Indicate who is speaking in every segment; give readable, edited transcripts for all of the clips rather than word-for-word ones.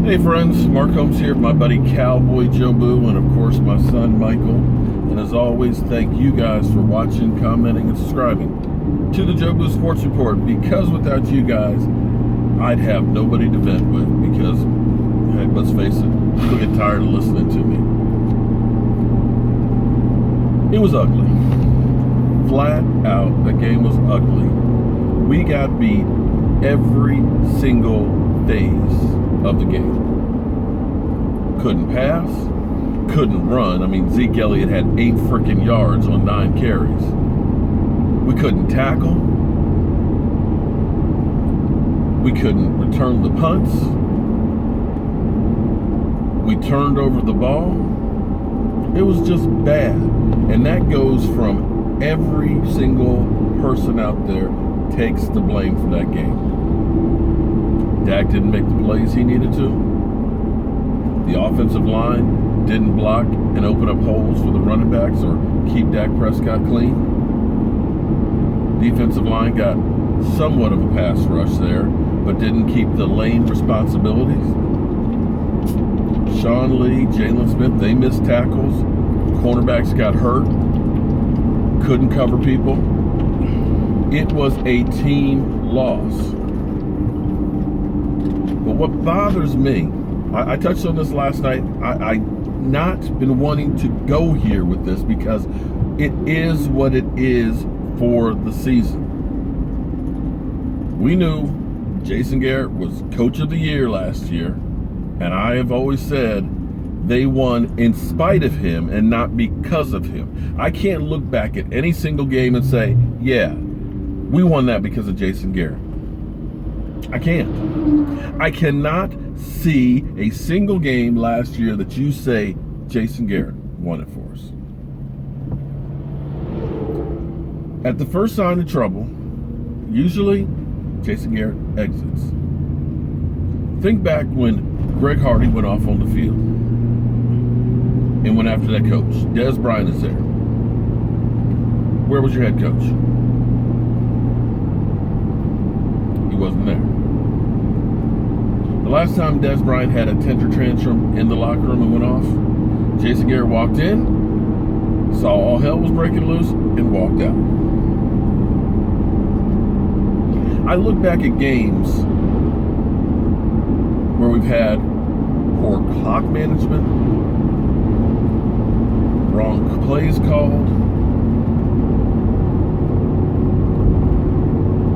Speaker 1: Hey friends, Mark Holmes here, my buddy Cowboy Joe Boo, and of course my son Michael. And as always, thank you guys for watching, commenting, and subscribing to the Joe Boo Sports Report, because without you guys, I'd have nobody to vent with, because, heck, let's face it, you'll get tired of listening to me. It was ugly. Flat out, the game was ugly. We got beat every single phase of the game. Couldn't pass, couldn't run. I mean, Zeke Elliott had 8 freaking yards on 9 carries. We couldn't tackle. We couldn't return the punts. We turned over the ball. It was just bad. And that goes from every single person out there takes the blame for that game. Dak didn't make the plays he needed to. The offensive line didn't block and open up holes for the running backs or keep Dak Prescott clean. Defensive line got somewhat of a pass rush there, but didn't keep the lane responsibilities. Sean Lee, Jalen Smith, they missed tackles. Cornerbacks got hurt. Couldn't cover people. It was a team loss. But what bothers me, I touched on this last night. I not been wanting to go here with this because it is what it is for the season. We knew Jason Garrett was Coach of the Year last year, and I have always said they won in spite of him and not because of him. I can't look back at any single game and say, yeah, we won that because of Jason Garrett. I can't. I cannot see a single game last year that you say Jason Garrett won it for us. At the first sign of trouble, usually Jason Garrett exits. Think back when Greg Hardy went off on the field and went after that coach. Des Bryant is there. Where was your head coach? He wasn't there. The last time Des Bryant had a temper tantrum in the locker room and went off, Jason Garrett walked in, saw all hell was breaking loose, and walked out. I look back at games where we've had poor clock management, wrong plays called,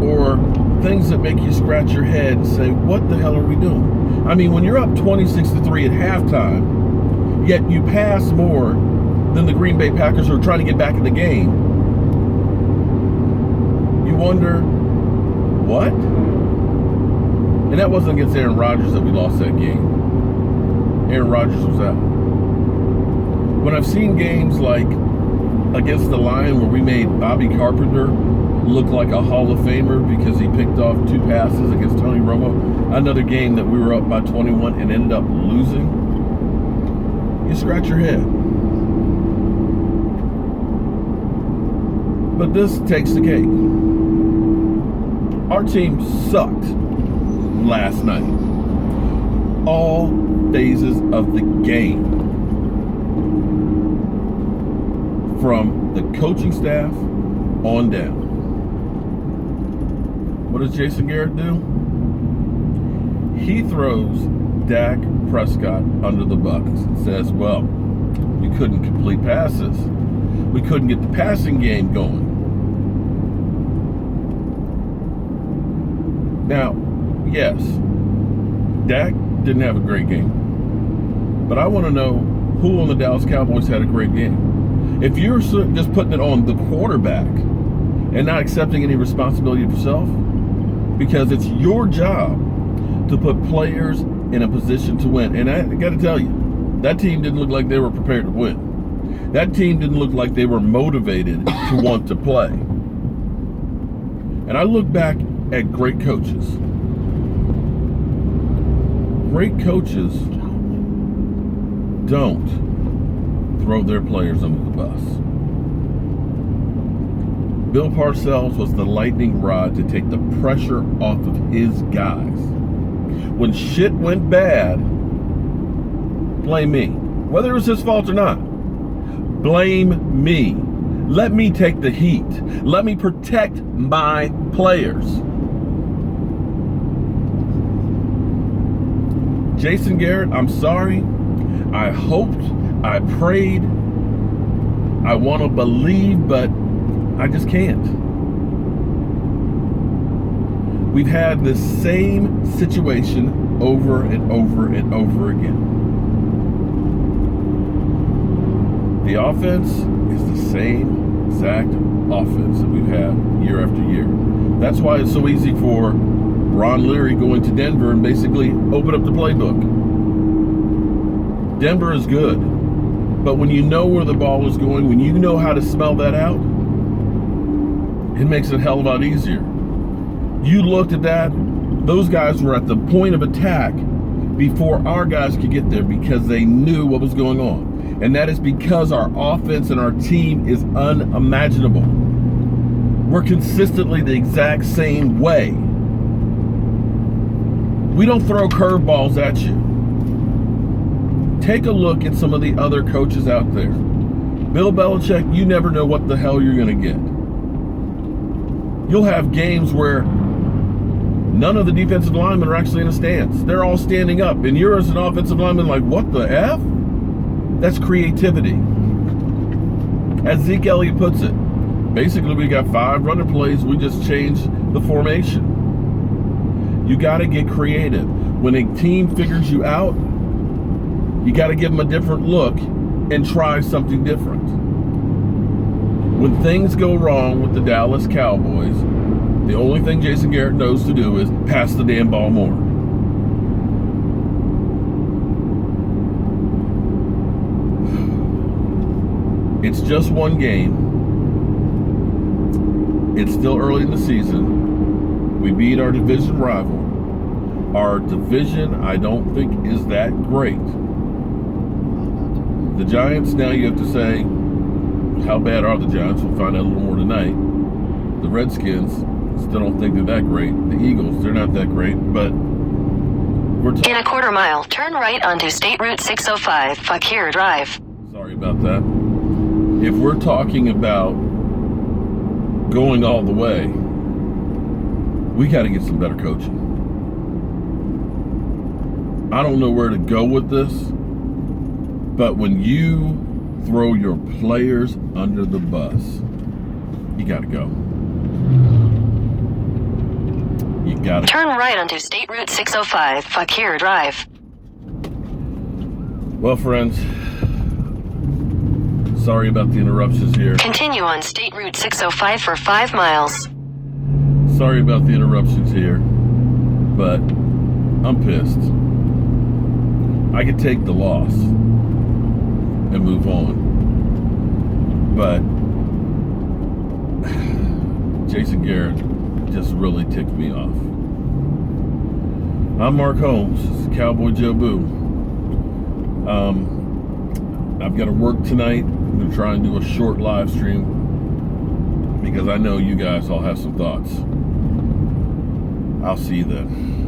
Speaker 1: or things that make you scratch your head and say, what the hell are we doing? I mean, when you're up 26-3 at halftime, yet you pass more than the Green Bay Packers who are trying to get back in the game, you wonder, what? And that wasn't against Aaron Rodgers that we lost that game. Aaron Rodgers was out. When I've seen games like against the Lions where we made Bobby Carpenter look like a Hall of Famer because he picked off 2 passes against Tony Romo, another game that we were up by 21 and ended up losing, you scratch your head. But this takes the cake. Our team sucked last night. All phases of the game. From the coaching staff on down. What does Jason Garrett do? He throws Dak Prescott under the bus and says, well, we couldn't complete passes. We couldn't get the passing game going. Now, yes, Dak didn't have a great game. But I want to know who on the Dallas Cowboys had a great game. If you're just putting it on the quarterback and not accepting any responsibility of yourself, because it's your job to put players in a position to win. And I got to tell you, that team didn't look like they were prepared to win. That team didn't look like they were motivated to want to play. And I look back at great coaches. Great coaches don't throw their players under the bus. Bill Parcells was the lightning rod to take the pressure off of his guys. When shit went bad, blame me. Whether it was his fault or not, blame me. Let me take the heat. Let me protect my players. Jason Garrett, I'm sorry. I hoped, I prayed, I want to believe, but I just can't. We've had this same situation over and over and over again. The offense is the same exact offense that we've had year after year. That's why it's so easy for Ron Leary going to Denver and basically open up the playbook. Denver is good, but when you know where the ball is going, when you know how to smell that out, it makes it a hell of a lot easier. You looked at that, those guys were at the point of attack before our guys could get there because they knew what was going on. And that is because our offense and our team is unimaginable. We're consistently the exact same way. We don't throw curveballs at you. Take a look at some of the other coaches out there. Bill Belichick, you never know what the hell you're going to get. You'll have games where none of the defensive linemen are actually in a stance. They're all standing up. And you're as an offensive lineman like, what the F? That's creativity. As Zeke Elliott puts it, basically we got 5 running plays. We just changed the formation. You got to get creative. When a team figures you out, you got to give them a different look and try something different. When things go wrong with the Dallas Cowboys, the only thing Jason Garrett knows to do is pass the damn ball more. It's just one game. It's still early in the season. We beat our division rival. Our division, I don't think, is that great. The Giants, now you have to say, how bad are the Giants? We'll find out a little more tonight. The Redskins, still don't think they're that great. The Eagles, they're not that great, but we're
Speaker 2: in a quarter mile, turn right onto State Route 605, Fakir Drive.
Speaker 1: Sorry about that. If we're talking about going all the way, we got to get some better coaching. I don't know where to go with this, but when you throw your players under the bus, you got to go. You got to
Speaker 2: turn right onto State Route 605, Fakir Drive.
Speaker 1: Well, friends, sorry about the interruptions here.
Speaker 2: Continue on State Route 605 for 5 miles.
Speaker 1: Sorry about the interruptions here, but I'm pissed. I could take the loss and move on, but Jason Garrett just really ticked me off. I'm Mark Holmes, this is Cowboy Joe Boo. I've got to work tonight. I'm going to try and do a short live stream because I know you guys all have some thoughts. I'll see you then.